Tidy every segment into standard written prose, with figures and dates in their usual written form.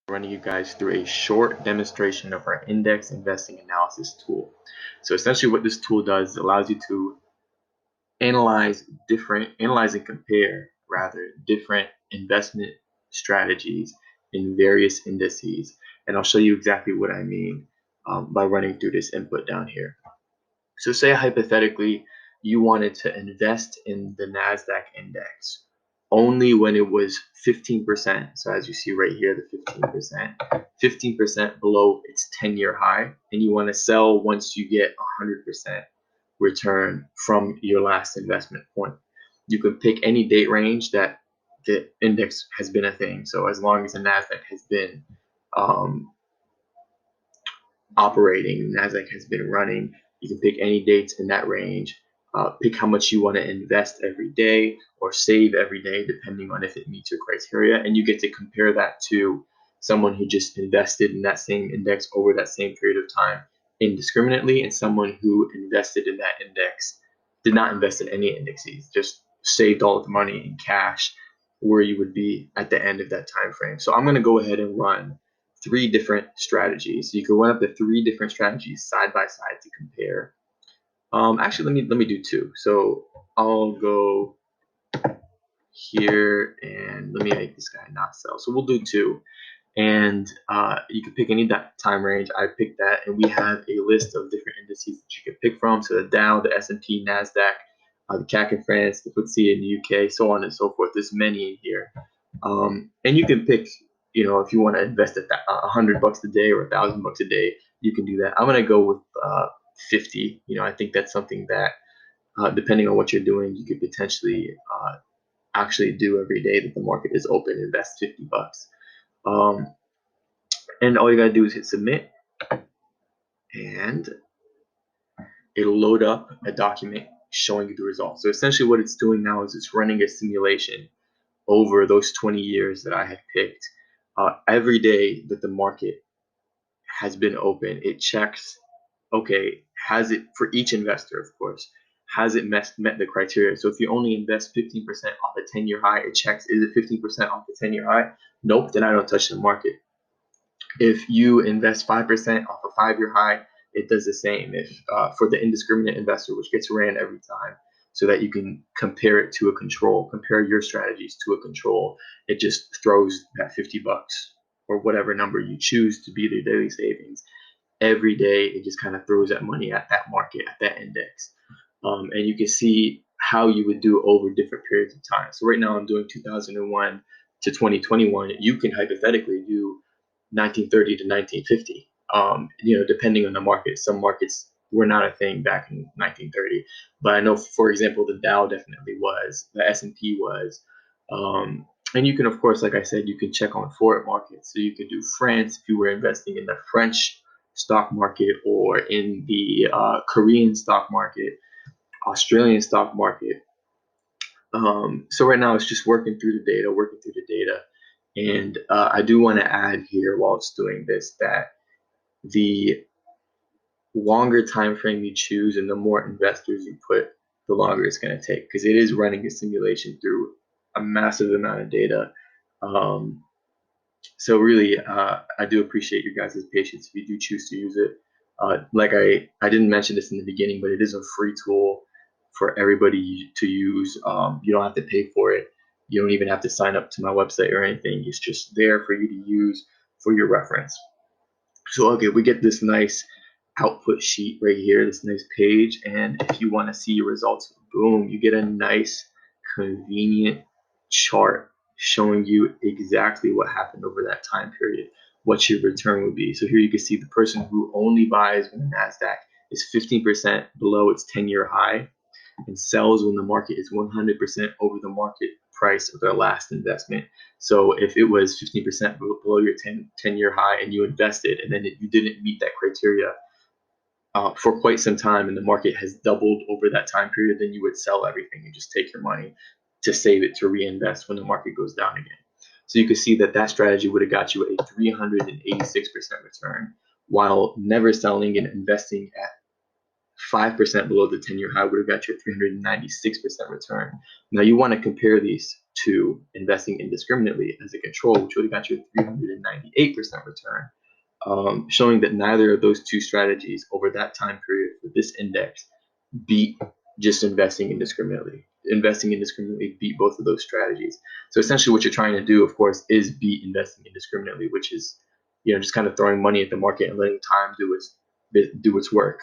Running you guys through a short demonstration of our index investing analysis tool. So essentially what this tool does is allows you to analyze and compare different investment strategies in various indices. And I'll show you exactly what I mean by running through this input down here. So say hypothetically you wanted to invest in the NASDAQ index only when it was 15%. So as you see right here, the 15% below its 10-year high, and you want to sell once you get 100% return from your last investment point. You can pick any date range that the index has been a thing. So as long as the NASDAQ has been operating, NASDAQ has been running, you can pick any dates in that range. Pick how much you want to invest every day or save every day, depending on if it meets your criteria. And you get to compare that to someone who just invested in that same index over that same period of time indiscriminately, and someone who invested in that index, did not invest in any indexes, just saved all of the money in cash, where you would be at the end of that time frame. So I'm going to go ahead and run 3 different strategies. So you can run up to 3 different strategies side by side to compare. Actually, let me do 2. So I'll go here and let me make this guy not sell. So we'll do 2, and you can pick any time range. I picked that, and we have a list of different indices that you can pick from. So the Dow, the S&P, NASDAQ, the CAC in France, the FTSE in the UK, so on and so forth. There's many in here, and you can pick. If you want to invest at $100 a day or $1,000 a day, you can do that. I'm gonna go with 50. I think that's something that, depending on what you're doing, you could potentially actually do every day that the market is open. Invest $50, and all you gotta do is hit submit, and it'll load up a document showing you the results. So essentially, what it's doing now is it's running a simulation over those 20 years that I had picked. Every day that the market has been open, it checks, okay, has it, for each investor, of course, has it met the criteria? So if you only invest 15% off a 10-year high, it checks, is it 15% off the 10-year high? Nope, then I don't touch the market. If you invest 5% off a 5-year high, it does the same. If for the indiscriminate investor, which gets ran every time, so that you can compare it to a control, compare your strategies to a control, it just throws that $50 or whatever number you choose to be their daily savings. Every day, it just kind of throws that money at that market, at that index. And you can see how you would do over different periods of time. So right now I'm doing 2001 to 2021. You can hypothetically do 1930 to 1950, depending on the market. Some markets were not a thing back in 1930, but I know, for example, the Dow definitely was, the S&P was, and you can, of course, like I said, you can check on foreign markets. So you could do France if you were investing in the French stock market, or in the Korean stock market, Australian stock market. So right now it's just working through the data. And I do want to add here, while it's doing this, that the longer time frame you choose and the more investors you put, the longer it's going to take, because it is running a simulation through a massive amount of data. So really, I do appreciate your guys' patience if you do choose to use it. Like I didn't mention this in the beginning, but it is a free tool for everybody to use. You don't have to pay for it. You don't even have to sign up to my website or anything. It's just there for you to use for your reference. So okay, we get this nice output sheet right here, this nice page, and if you want to see your results, boom, you get a nice convenient chart showing you exactly what happened over that time period, what your return would be. So here you can see the person who only buys when the NASDAQ is 15% below its 10-year high, and sells when the market is 100% over the market price of their last investment. So if it was 15% below your 10-year high and you invested, and then you didn't meet that criteria for quite some time, and the market has doubled over that time period, then you would sell everything and just take your money to save it to reinvest when the market goes down again. So you can see that that strategy would have got you a 386% return, while never selling and investing at 5% below the 10-year high would have got you a 396% return. Now you want to compare these to investing indiscriminately as a control, which would have got you a 398% return, showing that neither of those two strategies over that time period for this index beat just investing indiscriminately. Investing indiscriminately beat both of those strategies. So essentially what you're trying to do, of course, is beat investing indiscriminately, which is, just kind of throwing money at the market and letting time do its work.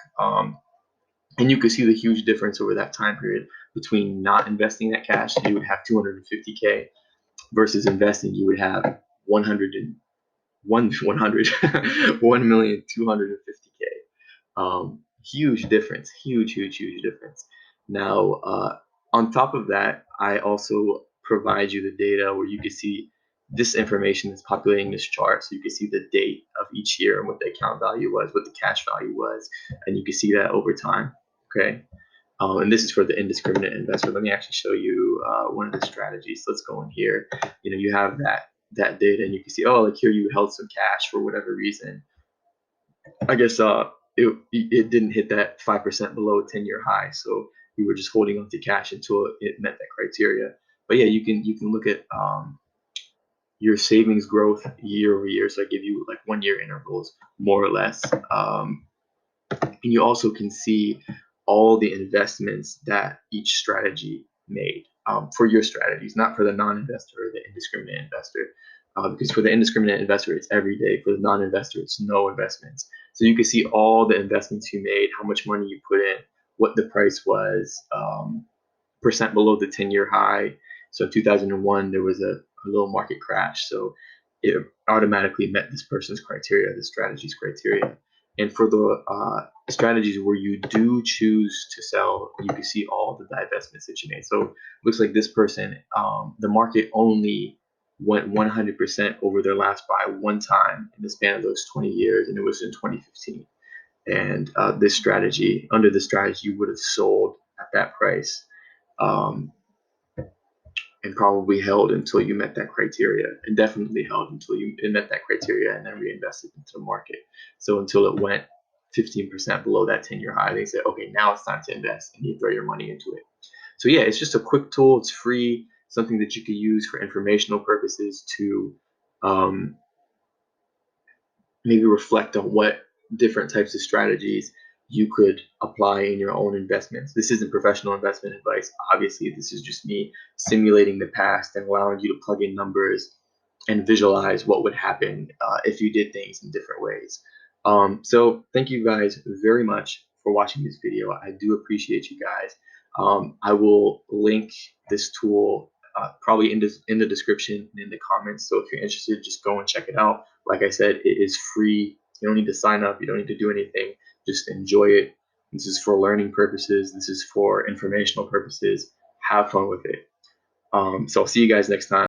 And you could see the huge difference over that time period between not investing that cash, you would have 250K, versus investing, you would have 1,250K. Huge difference, huge difference. Now, on top of that, I also provide you the data where you can see this information is populating this chart, so you can see the date of each year and what the account value was, what the cash value was, and you can see that over time. Okay, and this is for the indiscriminate investor. Let me actually show you one of the strategies. Let's go in here. You have that data, and you can see, oh, like here you held some cash for whatever reason. I guess it didn't hit that 5% below 10-year high, so you were just holding on to cash until it met that criteria. But yeah, you can look at your savings growth year over year. So I give you like 1 year intervals, more or less. And you also can see all the investments that each strategy made for your strategies, not for the non-investor or the indiscriminate investor. Because for the indiscriminate investor, it's every day. For the non-investor, it's no investments. So you can see all the investments you made, how much money you put in, what the price was, percent below the 10-year high. So in 2001, there was a little market crash. So it automatically met this person's criteria, the strategy's criteria. And for the strategies where you do choose to sell, you can see all the divestments that you made. So it looks like this person, the market only went 100% over their last buy one time in the span of those 20 years, and it was in 2015. And this strategy, under the strategy, you would have sold at that price and probably held until you met that criteria, and definitely held until you met that criteria, and then reinvested into the market. So until it went 15% below that 10-year high, they said, okay, now it's time to invest, and you throw your money into it. So yeah, it's just a quick tool. It's free, something that you could use for informational purposes to maybe reflect on what different types of strategies you could apply in your own investments. This isn't professional investment advice. Obviously, this is just me simulating the past and allowing you to plug in numbers and visualize what would happen if you did things in different ways. So thank you guys very much for watching this video. I do appreciate you guys. I will link this tool probably in the description and in the comments. So if you're interested, just go and check it out. Like I said, it is free. You don't need to sign up. You don't need to do anything. Just enjoy it. This is for learning purposes. This is for informational purposes. Have fun with it. So I'll see you guys next time.